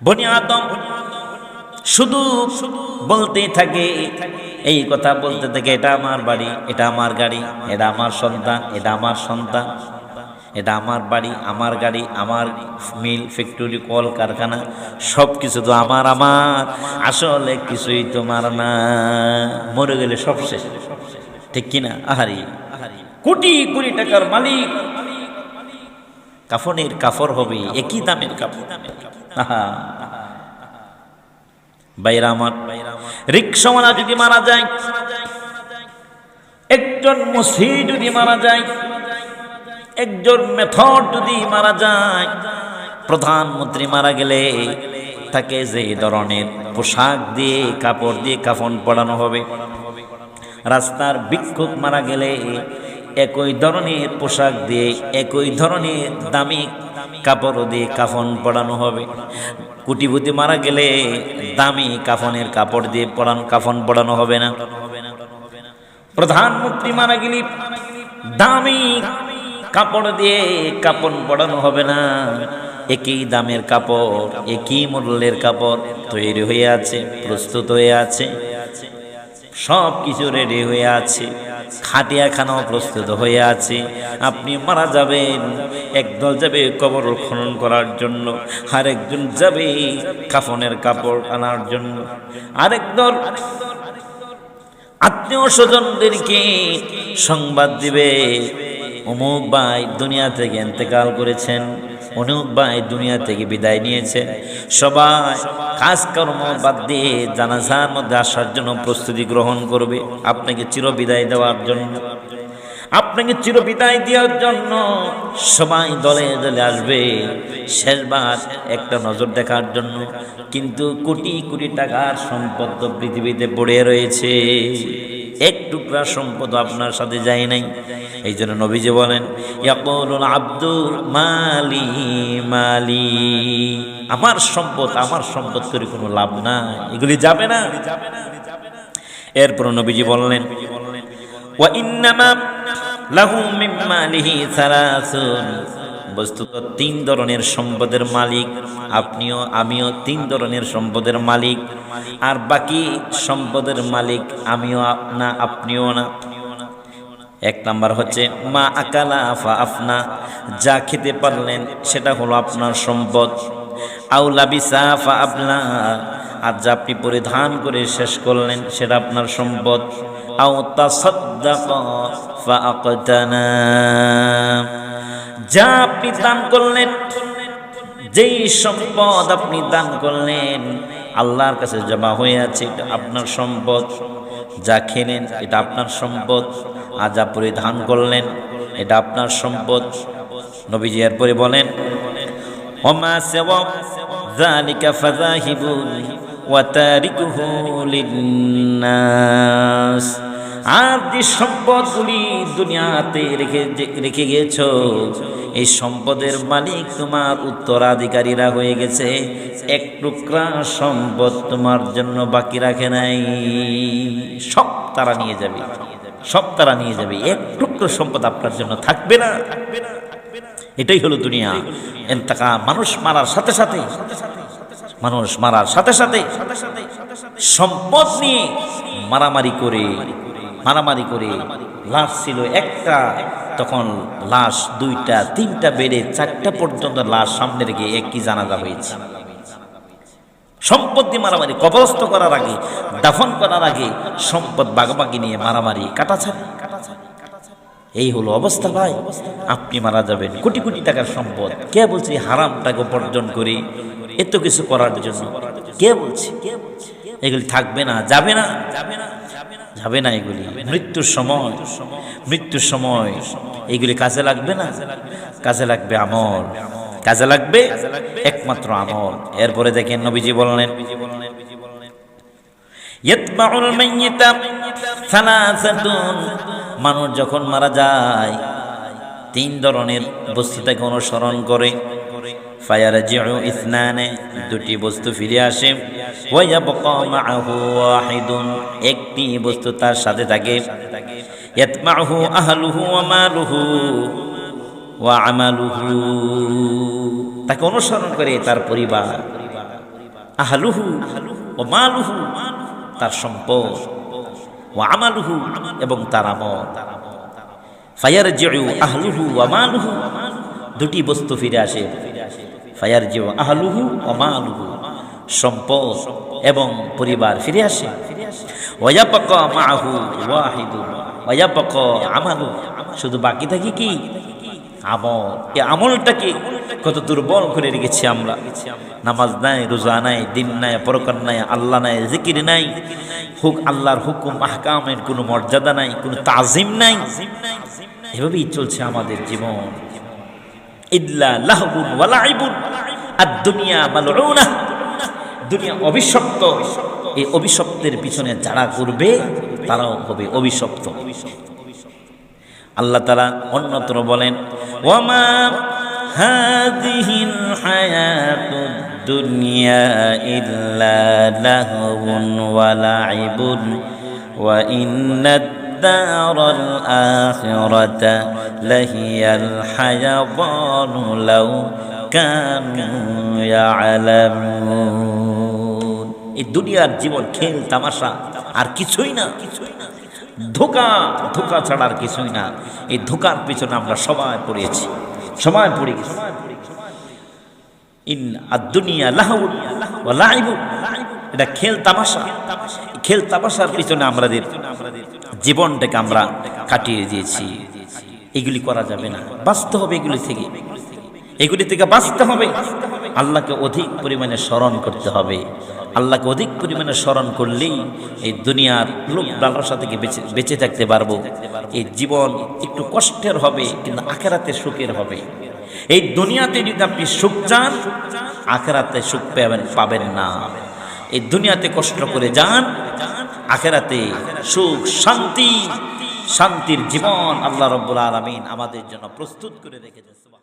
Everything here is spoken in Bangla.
বনি আদম শুধু বলতেই থাকে, এই কথা বলতে থাকে, এটা আমার বাড়ি, এটা আমার গাড়ি, এটা আমার সন্তান, এটা আমার সন্তান, এটা আমার বাড়ি, আমার গাড়ি, আমার মিল, ফ্যাক্টরি, কল কারখানা, সব কিছু তো আমার আমার। আসলে কিছুই তোমার না, মরে গেলে সব শেষ, ঠিক কিনা? আহারি, কোটি কোটি টাকার মালিক, কাফনের কাফর হবে একই দামের কাপড়। আহা বাইরা আমার, রিক্সাওয়ালা যদি মারা যায়, একজন মুসি যদি মারা যায়, একজন মেথর যদি মারা যায়, প্রধানমন্ত্রী মারা গেলে তাকে যে ধরনের পোশাক দিয়ে, কাপড় দিয়ে কাফন পরানো হবে, রাস্তার ভিক্ষুক মারা গেলে একই ধরনের পোশাক দিয়ে, একই ধরনের দামি কাপড় দিয়ে কাফন পরানো হবে। কোটিপতি মারা গেলে দামি কাফনের কাপড় দিয়ে কাফন পরানো হবে না। প্রধানমন্ত্রী মারা গেলে দামি কাপড় দিয়ে কাফন পরানো হবে না। একই দামের কাপড়, একই মূল্যের কাপড় তৈরি হয়ে আছে, প্রস্তুত হয়ে আছে, সব কিছু রেডি হয়ে আছে, খাটিয়াখানাও প্রস্তুত হয়ে আছে। আপনি মারা যাবেন, একদল যাবে কবর খনন করার জন্য, আরেকজন যাবে কাফনের কাপড় আনার জন্য, আরেক দল আত্মীয় স্বজনদেরকে সংবাদ দিবে, অমুক ভাই দুনিয়া থেকে ইন্তেকাল করেছেন, অমুক ভাই দুনিয়া থেকে বিদায় নিয়েছেন। সবাই কাজকর্ম বাদ দিয়ে জানাজার মধ্যে আসার জন্য প্রস্তুতি গ্রহণ করবে, আপনাকে চিরবিদায় দেওয়ার জন্য। আপনাকে চিরবিদায় দেওয়ার জন্য সবাই দলে দলে আসবে, শেষবার একটা নজর দেখার জন্য। কিন্তু কোটি কোটি টাকার সম্পদ তো পৃথিবীতে পড়ে রয়েছে, এক টুকরা সম্পদ আপনার সাথে যায় নাই। এই জন্য নবীজি বলেন, ইয়াকুলুল আব্দু মালি মালি, আমার সম্পদ, আমার সম্পদ করে কোনো লাভ নাই, এগুলি যাবে না। এরপর নবীজি বললেন, ওয়া ইন্নামা লাহু মিন মালিহি সালাসুন, বস্তুত তিন ধরনের সম্পদের মালিক আপনিও, আমিও তিন ধরনের সম্পদের মালিক। আর বাকি সম্পদের মালিক আমিও না, আপনিও না। এক নাম্বার হচ্ছে মা আকালা ফা আফনা, যা খেতে পারলেন সেটা হলো আপনার সম্পদ। আও লাবিসা ফা আবলা, আর যা আপনি পরিধান করে শেষ করলেন সেটা আপনার সম্পদ। আও তাসাদ্দাকা ফা আকতানা, যা আপনি দান করলেন, যেই সম্পদ আপনি দান করলেন আল্লাহর কাছে জমা হয়ে আছে, এটা আপনার সম্পদ। যা খেলেন এটা আপনার সম্পদ, আর যা পরিধান করলেন এটা আপনার সম্পদ। নবীজি এরপরে বলেন, ওমা সিওয়া যালিকা ফাযাহিবুন ওয়া তারিকুহু লিন্নাস, আর যে সম্পদগুলি দুনিয়াতে রেখে গিয়েছো, এই সম্পদের মালিক তোমার উত্তরাধিকারীরা হয়ে গেছে, এক টুকরা সম্পদ তোমার জন্য বাকি রাখে নাই। সব তারা নিয়ে যাবে, সব তারা নিয়ে যাবে, এক টুকরো সম্পদ আপনার জন্য থাকবে না। এটাই হলো দুনিয়া। ইন্তেকাল, মানুষ মারার সাথে সাথে, মানুষ মারার সাথে সাথে সম্পদ নিয়ে মারামারি করে লাশ ছিল একটা, তখন লাশ দুইটা তিনটা বেড়ে চারটা পর্যন্ত লাশ সামনে রেখে একই জানাজা হয়েছে। সম্পদ দিয়ে মারামারি, কবরস্থ করার আগে, দাফন করার আগে সম্পদ বাগাবাগি নিয়ে মারামারি, কাটাছাড়ি। এই হলো অবস্থা ভাই। আপনি মারা যাবেন, কোটি কোটি টাকার সম্পদ, কে বলছে হারাম টাকা উপার্জন করে এত কিছু করার জন্য? কে বলছে? এগুলি থাকবে না, যাবে না, যাবে না এগুলি। মৃত্যুর সময় এইগুলি কাজে লাগবে না, কাজে লাগবে আমল, কাজে লাগবে একমাত্র আমল। এরপরে দেখেন নবীজি বললেন, ইয়াতবাউল মাইয়িতা সালাসাতুন, মানুষ যখন মারা যায় তিন ধরনের বস্তু তাকে অনুসরণ করে। ফায়ারজিউ ইসনানে, দুটি বস্তু ফিরে আসে। ওয়া ইয়াবকা মাআহু ওয়াহিদুন, একটি বস্তু তার সাথে থাকে। ইয়াতমাহু আহলুহু ওয়া মালুহু ওয়া আমালুহু, তাকে অনুসরণ করে তার পরিবার, আহলুহু ও মালুহু, তার সম্পদ, ও আমালুহু এবং তার আমল। ফায়ারজিউ আহলুহু ওয়া মালুহু, দুটি বস্তু ফিরে আসে। ফায়ারজিউ আহলুহু ওয়া মালুহু, সম্পদ এবং পরিবার ফিরে আসে। ওয়ায়াবকা মাআহু ওয়াহিদুন ওয়ায়াবকা আমালু, শুধু বাকি থাকে কি? আমল। এই আমলটাকে কত দুর্বল করে রেখেছি আমরা। নামাজ নাই, রোজা নাই, দিন নাই, পরকার নাই, আল্লাহ নাই, জিকির নাই, আল্লাহর হুকুম আহকামের কোনো মর্যাদা নাই, কোনো তাজিম নাই। এভাবেই চলছে আমাদের জীবন। ইল্লা লাহবুন ওয়া লাইবুন, আদ-দুনিয়া মালউনা, দুনিয়া অভিশপ্ত। এই অভিশপ্তের পিছনে যারা ঘুরবে তারাও হবে অভিশপ্ত। আল্লাহ তাআলা অন্যত্র বলেন, ওয়ামা হাযিহিল হায়াতুদ দুনিয়া ইল্লা লাহবুন ওয়া লাইবুন ওয়া ইন্নাদ দারাল আখিরাতা লাহিয়াল হায়াওয়ানু লাউ কানু ইয়ালামুন। এই দুনিয়ার জীবন খেল তামাশা আর কিছুই না, ধোঁকা, ধোঁকা ছাড়া আর কিছুই না। এই ধোঁকার পিছনে আমরা সবাই পড়ে গেছি। দুনিয়া লাহবুন ওয়া লাইবুন, এটা খেল তামাশা। খেল তামাশার পিছনে আমাদের জীবনটাকে আমরা কাটিয়ে দিয়েছি। এগুলি করা যাবে না, বাঁচতে হবে এগুলি থেকে বাঁচতে হবে। আল্লাহকে অধিক পরিমাণে স্মরণ করতে হবে। আল্লাহকে অধিক পরিমাণে স্মরণ করলেই এই দুনিয়ার লোভ লালসা থেকে বেঁচে থাকতে পারবো। এই জীবন একটু কষ্টের হবে, কিন্তু আখিরাতে সুখের হবে। এই দুনিয়াতে যদি আপনি সুখ চান, আখিরাতে সুখ পাবেন না। এই দুনিয়াতে কষ্ট করে যান, আখিরাতে সুখ, শান্তির জীবন আল্লাহ রাব্বুল আলামিন আমাদের জন্য প্রস্তুত করে রেখেছেন।